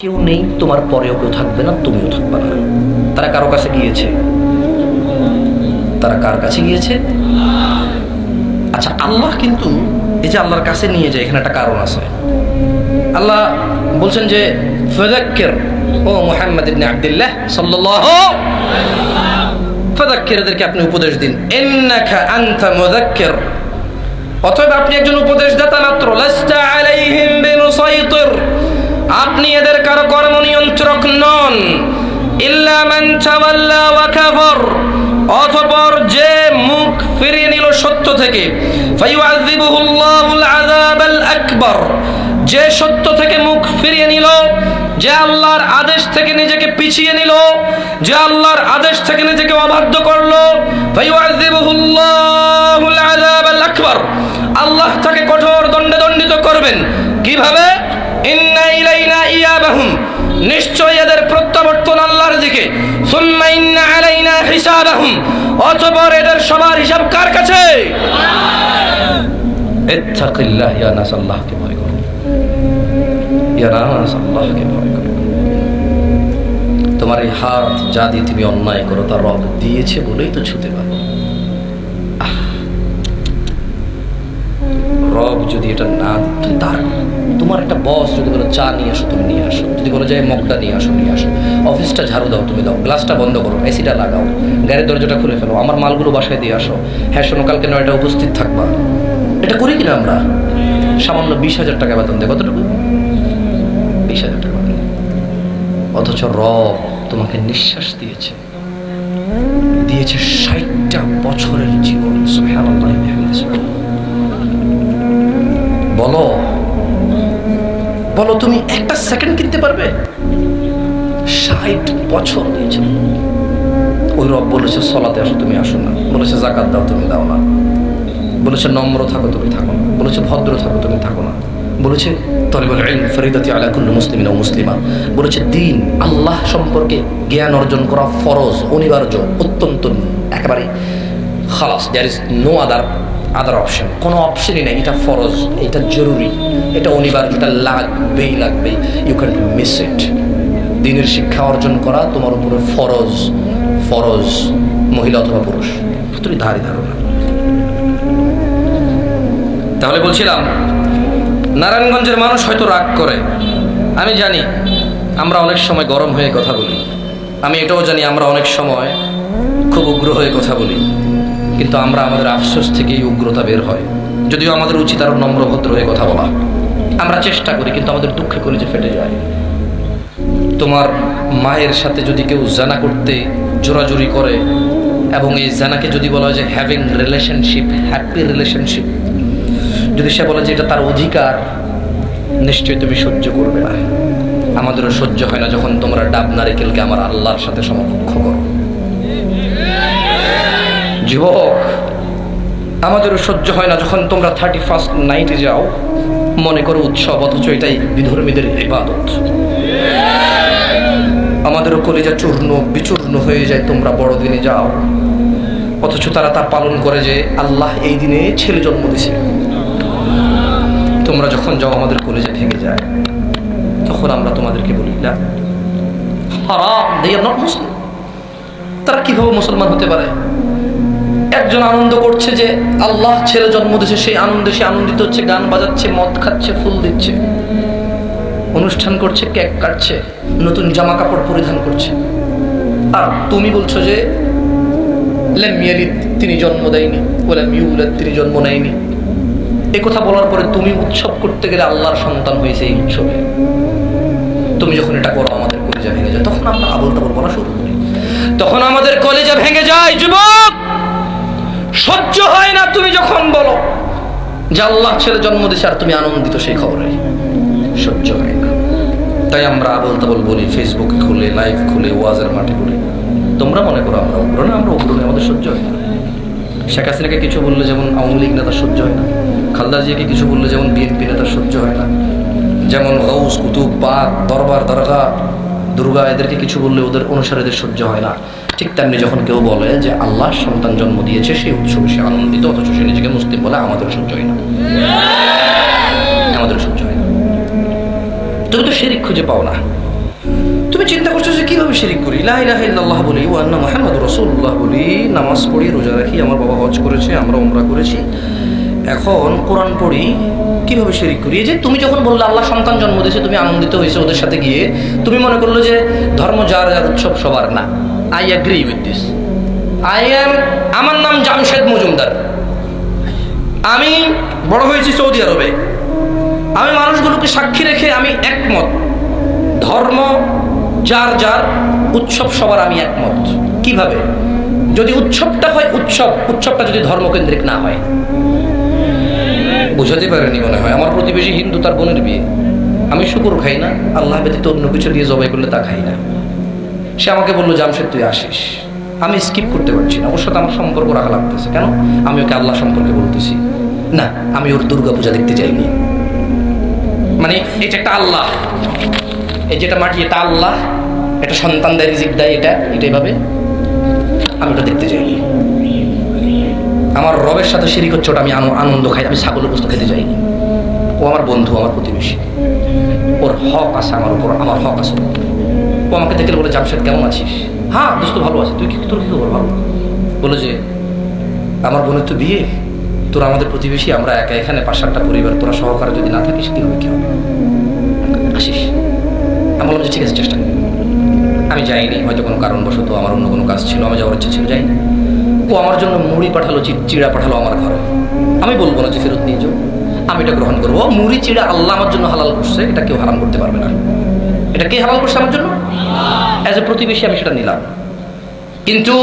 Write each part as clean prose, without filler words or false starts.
কেউ নেই, তোমার পরেও কেউ থাকবে না, তুমিও থাকবে না। তারা কারো কাছে গিয়েছে? তারা কার কাছে গিয়েছে? আচ্ছা, আল্লাহ কিন্তু এই যে আল্লাহর কাছে নিয়ে যায়, এখানে একটা কারণ আছে। আল্লাহ বলছেন যে ফাযাক্কির, ও মুহাম্মদ ইবনে আব্দুল্লাহ সাল্লাল্লাহু ফাযাক্কির, এদেরকে আপনি উপদেশ দিন। ইন্নাকা আনতা মুযাক্কির, অতএব আপনি একজন উপদেশদাতা মাত্র। লাস্তা আলাইহিম বিমুসাইতির, আপনি এদের কারো কর্ম নিয়ন্ত্রক নন। ইল্লা মান তাওয়াল্লা ওয়া কাফার, অতঃপর যে মুখ ফিরিয়ে নিল সত্য থেকে। ফায়ুআযিবুহুল্লাহুল আযাবাল আকবার, যে সত্য থেকে মুখ ফিরিয়ে নিল, যে আল্লাহর আদেশ থেকে নিজেকে পিছিয়ে নিল, যে আল্লাহর আদেশ থেকে নিজেকে অবাধ্য করলো, ফায়ুআযিবুহুল্লাহুল আযাবাল আকবার, আল্লাহ তাকে কঠোর দণ্ডে দণ্ডিত করবেন। কিভাবে? ইন্না ইলাইনা ইয়াবাহুম, নিশ্চয় এদের প্রত্যাবর্তন আল্লাহর দিকে। সুম্মা ইন্না আলাইনা হিসাবাহুম, অতঃপর এদের সবার হিসাব কার কাছে? ইত্তাকিল্লাহ, ইয়া নাস, আল্লাহকে ভয় করো, ইয়া নাস, আল্লাহকে ভয় করো। তোমার এই হাত যা দিয়ে তুমি অন্যায় করো, তার রব দিয়েছে বলেই তো ছুতে পারো। রব যদি এটা না দিত, তার তোমার একটা বস যদি বলো চা নিয়ে আসো, তুমি নিয়ে আসো। যদি বলো যে মগটা নিয়ে আসো, নিয়ে আসো। অফিসটা ঝাড়ু দাও, তুমি দাও। গ্লাসটা বন্ধ করো, এসিটা লাগাও, গাড়ির দরজাটা খুলে ফেলো, আমার মালগুলো বাসায় দিয়ে আসো। হ্যাঁ শোনো, কালকে 9টা উপস্থিত থাকবা। এটা করি কিনা আমরা? সামান্য 20,000 টাকা বেতন দেয়। কতটুকু? 20,000 টাকা বেতন। অথচ রব তোমাকে নিঃশ্বাস দিয়েছে, দিয়েছে 60টা বছরের জীবন। সুবহানাল্লাহ। বলো বলো, তুমি একটা সেকেন্ড কিনতে পারবে? 60 বছর দিয়েছে। ওই রব বলেছে সলাতে আসো, তুমি আসো না। বলেছে যাকাত দাও, তুমি দাও না। বলেছে নম্র থাকো, তুমি থাকো না। বলেছে ভদ্র থাকো, তুমি থাকো না। বলেছে তলিবুল ইলম ফরিদাতি আলা কুল্লি মুসলিমিন ওয়া মুসলিমা, বলেছে দিন আল্লাহ সম্পর্কে জ্ঞান অর্জন করা ফরজ, অনিবার্য, অত্যন্ত একেবারে খালাস। There is no other option, কোনো অপশনই নেই। এটা ফরজ, এটা জরুরি, এটা অনিবার্য, এটা লাগবেই লাগবেই। You can miss it. দিনের শিক্ষা অর্জন করা তোমার উপরে ফরজ, ফরজ, মহিলা অথবা পুরুষ, তুমি ধারই ধারো না। তাহলে বলছিলাম, নারায়ণগঞ্জের মানুষ হয়তো রাগ করে, আমি জানি। আমরা অনেক সময় গরম হয়ে কথা বলি, আমি এটাও জানি আমরা অনেক সময় খুব উগ্র হয়ে কথা বলি। কিন্তু আমরা আমাদের আফসোস থেকেই উগ্রতা বের হয়। যদিও আমাদের উচিত আরো নম্র ভদ্র হয়ে কথা বলা। আমরা চেষ্টা করি, কিন্তু আমাদের দুঃখে কলিজা ফেটে যায়। তোমার মায়ের সাথে যদি কেউ জানা করতে জোরাজুরি করে, এবং এই জানাকে যদি বলা হয় যে হ্যাভিং রিলেশনশিপ, হ্যাপি রিলেশনশিপ, যদি সে বলে যে এটা তার অধিকার, নিশ্চয়ই তুমি সহ্য করবে না। আমাদেরও সহ্য হয় না যখন তোমরা ডাব নারিকেলকে আমার আল্লাহর সাথে সমকক্ষ করো। যুবক, আমাদেরও সহ্য হয় না যখন তোমরা 31st নাইটে যাও, মনে করো উৎসব, অথচ এটাই বিধর্মীদের ইবাদত। আমাদেরও কলিজা চূর্ণ বিচূর্ণ হয়ে যায় তোমরা বড়দিনে যাও, অথচ তারা তা পালন করে যে আল্লাহ এই দিনে ছেলে জন্ম দিছে। তোমরা যখন যাও, আমাদের কলিজা ভেঙে যায়। তখন আমরা তোমাদেরকে বলি না, হারাম, দে আর নট মুসলিম। তারা কিভাবে মুসলমান হতে পারে? একজন আনন্দ করছে যে আল্লাহ ছেলে জন্ম দিয়েছে, সেই আনন্দে সে আনন্দিত হচ্ছে, গান বাজাচ্ছে, মদ খাচ্ছে, ফুল দিচ্ছে, অনুষ্ঠান করছে, কেক কাটছে, নতুন জামা কাপড় পরিধান করছে। আর তুমি বলছো যে লাম ইয়ালিদ, তিনি জন্ম দেয়নি, ওয়ালাম ইউলাদ, তিনি জন্ম নেয়নি। এই কথা বলার পরে তুমি উৎসব করতে গেলে আল্লাহর সন্তান হয়েছে এই উৎসবে। তুমি যখন এটা করো, আমাদের কলিজা ভেঙে যায়। তখন আমরা আবল তাবল বলা শুরু করি, তখন আমাদের কলিজা ভেঙে যায়। যুবক, সহ্য হয় না তুমি যখন বলো যে আল্লাহ ছেলে জন্ম দিয়েছে আর তুমি আনন্দিত সেই খবরে, সহ্য হয় না। তাই আমরা আবল তাবল বলি, ফেসবুকে খুলে, লাইভ খুলে, ওয়াজের মাঠে বলি। তোমরা মনে করো আমরা উগ্র না, আমরা উগ্র নই, আমাদের সহ্য হয় না। শেখ হাসিনাকে কিছু বললে যেমন আওয়ামী লীগ নেতার সহ্য হয় না, খালেদা জিয়াকে কিছু বললে যেমন বিএনপি নেতার সহ্য হয় না, যেমন গৌস, কুতুব, পাক, দরবার, দরগা, দুর্গা, এদেরকে কিছু বললে ওদের অনুসারীদের সহ্য হয় না। ঠিক তেমনি যখন কেউ বলে যে আল্লাহ সন্তান জন্ম দিয়েছে, সেই উৎসবে সে আনন্দিত, অথচ সে নিজেকে মুসলিম বলে, আমাদের সহ্য হয় না, আমাদের সহ্য হয় না। তুমি তো শিরক খুঁজে পাও না। তুমি চিন্তা করছো যে কীভাবে শিরিক করি, লা ইলাহা ইল্লাল্লাহ বলি, ওয়া আন্না মুহাম্মাদুর রাসূলুল্লাহ বলি, নামাজ পড়ি, রোজা রাখি, আমার বাবা হজ করেছে, আমরা উমরা করেছি, এখন কোরআন পড়ি, কীভাবে শিরিক করি? এই যে তুমি যখন বললে আল্লাহ সন্তান জন্ম দিয়েছে, তুমি আনন্দিত হয়েছে ওদের সাথে গিয়ে, তুমি মনে করলো যে ধর্ম যার যার, উৎসব সবার না। I agree with this. আমার নাম জামশেদ মজুমদার, আমি বড় হয়েছি সৌদি আরবে, আমি মানুষগুলোকে সাক্ষী রেখে আমি একমত, ধর্ম যার যার, উৎসব সবার, আমি একমত। কিভাবে? যদি উৎসবটা হয় উৎসবটা যদি ধর্মকেন্দ্রিক না হয়। বুঝাতে পারেনি মনে হয়। আমার প্রতিবেশী হিন্দু, তার বোনের বিয়ে, আমি শুকর খাই না, আল্লাহ ব্যতীত অন্য কিছু দিয়ে জবাই করলে তা খাই না। সে আমাকে বললো জামশেদ তুই আসিস, আমি স্কিপ করতে পারছি না, ওর সাথে আমার সম্পর্ক রাখা লাগতেছে। কেন? আমি ওকে আল্লাহ সম্পর্কে বলতেছি না, আমি ওর দুর্গা পূজা দেখতে যাইনি, মানে এটা একটা আল্লাহ, এই যেটা মাটি এটা আল্লাহ, এটা সন্তান দেয়, রিজিক দেয়, এটা এভাবে আমি ওটা দেখতে যাইনি। আমার রবের সাথে শিরিক হচ্ছে, ওটা আমি আনন্দ খাই, আমি ছাগলের গোশত খেতে যাইনি। ও আমার বন্ধু, আমার প্রতিবেশী, ওর হক আছে আমার উপর, আমার হক আছে। ও আমাকে দেখে বলে জামশেদ কেমন আছিস? হ্যাঁ দোস্ত ভালো আছে, তোর কি খবর? ভালো। বলো যে আমার বোনের তো বিয়ে, তোরা আমাদের প্রতিবেশী, আমরা একা এখানে 5-7টা পরিবার, তোরা সহকারে যদি না থাকিস কী হবে, কী হবে, আসিস। আমি বললাম যে ঠিক আছে, চেষ্টা করি। আমি যাইনি, হয়তো কোনো কারণবশত আমার অন্য কোনো কাজ ছিল, আমার যাওয়ার ইচ্ছা ছিল, যাইনি। ও আমার জন্য মুড়ি পাঠালো, চিড়া পাঠালো আমার ঘরে। আমি বলবো না যে ফেরত নিয়ে যাও, আমি এটা গ্রহণ করবো। মুড়ি চিড়া আল্লাহ আমার জন্য হালাল করছে, এটা কেউ হারাম করতে পারবে না। এটা কে হালাল করছে আমার জন্য? অ্যাজ এ প্রতিবেশী আমি সেটা নিলাম, কিন্তু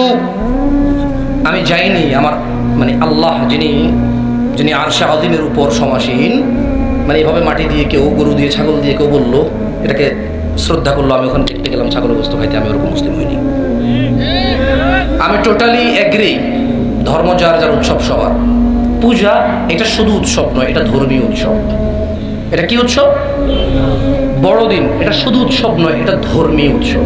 আমি যাইনি। আমার মানে আল্লাহ যিনি আরশে আযীমের উপর সমাসীন, মানে এভাবে মাটি দিয়ে কেউ, গরু দিয়ে, ছাগল দিয়ে কেউ বললো, এটাকে শ্রদ্ধা করলো, আমি ওখানে দেখতে গেলাম ছাগলের গোশত খাইতে, আমি ওরকম মুসলিম হইনি। আমি টোটালি এগ্রি, ধর্ম যার যার, উৎসব সবার। পূজা এটা শুধু উৎসব নয়, এটা ধর্মীয় উৎসব। এটা কি উৎসব? বড়দিন এটা শুধু উৎসব নয়, এটা ধর্মীয় উৎসব।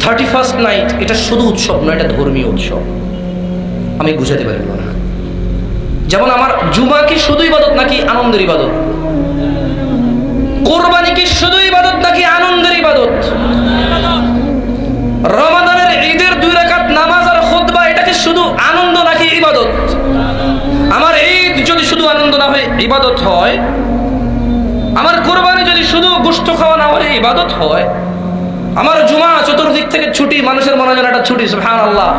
31st নাইট এটা শুধু উৎসব নয়, এটা ধর্মীয় উৎসব। আমি বুঝাতে পারি না। যেমন আমার জুমা কি শুধু ইবাদত নাকি আনন্দের ইবাদত? কোরবানি কি শুধু ইবাদত নাকি আনন্দের ইবাদত? রমাদানের ঈদের 2 রাকাত নামাজ আর খুতবা এটা কি শুধু আনন্দ নাকি ইবাদত? আমার ঈদ যদি শুধু আনন্দ না হয় ইবাদত হয়, আমার কোরবানি যদি শুধু গোশত খাওয়া না হয় ইবাদত হয়, আমার জুমা চতুর্দিক থেকে ছুটি, মানুষের মনে হয় একটা ছুটি, সুবহানাল্লাহ।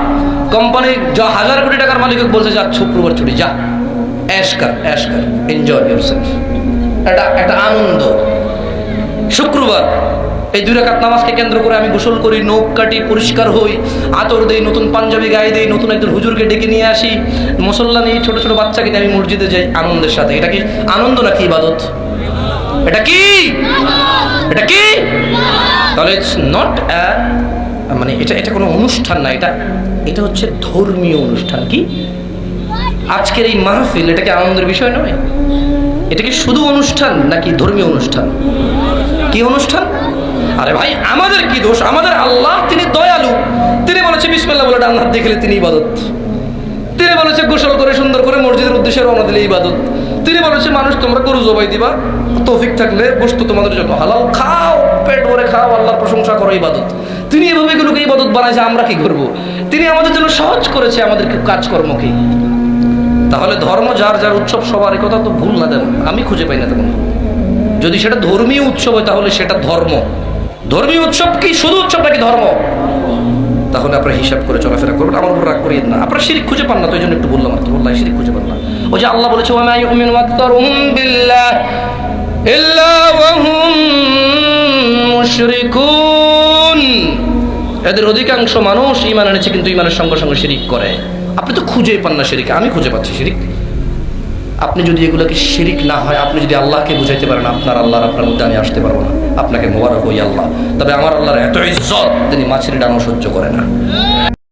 কোম্পানি 1000 কোটি টাকার মালিক বলছে যা শুক্রবার ছুটি, যা ऐश कर एनजॉय योरसेल्फ, একটা আনন্দ। শুক্রবার এই 2 রাকাত নামাজকে কেন্দ্র করে আমি গোসল করি, নখ কাটি, পরিষ্কার হই, আতর দেই, নতুন পাঞ্জাবি গায়ে দেই, নতুন একজন হুজুরকে ডেকে নিয়ে আসি, মুসল্লা নিয়ে ছোট ছোট বাচ্চাকে নিয়ে আমি মসজিদে যাই আনন্দের সাথে। এটা কি আনন্দ নাকি ইবাদত? এটা কি? এটা কি? তাহলে ইটস নট মানে এটা কোনো অনুষ্ঠান না, এটা হচ্ছে ধর্মীয় অনুষ্ঠান। কি আজকের এই মাহফিল, এটা কি আনন্দের বিষয় নয়? এটা কি শুধু অনুষ্ঠান নাকি ধর্মীয় অনুষ্ঠান? কি অনুষ্ঠান? আরে ভাই আমাদের কি দোষ? আমাদের আল্লাহ তিনি দয়ালু, তিনি বলেছে বিসমিল্লাহ বলে ডান হাত দেখলে তিনি ইবাদত, তিনি বলেছে গোসল করে সুন্দর করে মসজিদের উদ্দেশ্যে রওনা দিলে ইবাদত, তিনি বলেছে মানুষ তোমরা গরু জবাই দিবা, তৌফিক থাকলে বস্তু তোমাদের জন্য হালাল, খাও, পেট ভরে খাও, আল্লাহর প্রশংসা করো, ইবাদত। তিনি এভাবে এগুলোকে ইবাদত বানাইছে, আমরা কি করব? তিনি আমাদের জন্য সহজ করেছে আমাদেরকে কাজকর্মকে। তাহলে ধর্ম যার যার, উৎসব সবার, এই কথা তো ভুল না দেন, আমি খুঁজে পাই না তেমন। যদি সেটা ধর্মীয় উৎসব হয় তাহলে সেটা ধর্ম। ধর্মীয় উৎসব কি শুধু উৎসব নাকি ধর্ম? তাহলে আপনারা হিসাব করে চলাফেরা করবেন, আমার উপর রাগ করিয়েন না। আপনারা শিরিক খুঁজে পান না তো এই জন্য একটু বললাম আর কি। বললাম শিরিক খুঁজে পান না। ওই যে আল্লাহ বলেছে ওয়া মা ইউমিনু আকতারুহুম বিল্লাহ ইল্লা ওয়া হুম মুশরিকুন, এদের অধিকাংশ মানুষ ঈমান এনেছে কিন্তু ঈমানের সঙ্গে সঙ্গে শিরিক করে। আপনি তো খুঁজেই পান না শিরিক, আমি খুঁজে পাচ্ছি শিরিক। আপনি যদি এগুলোকে শিরিক না হয়, আপনি যদি আল্লাহকে বুঝাইতে পারেন আপনার আল্লাহর আপনার মধ্যে আমি আসতে পারবো না, আপনাকে মোবারক হই আল্লাহ। তবে আমার আল্লাহর এত ইজ্জত, তিনি মাছের ডানো সহ্য করে না।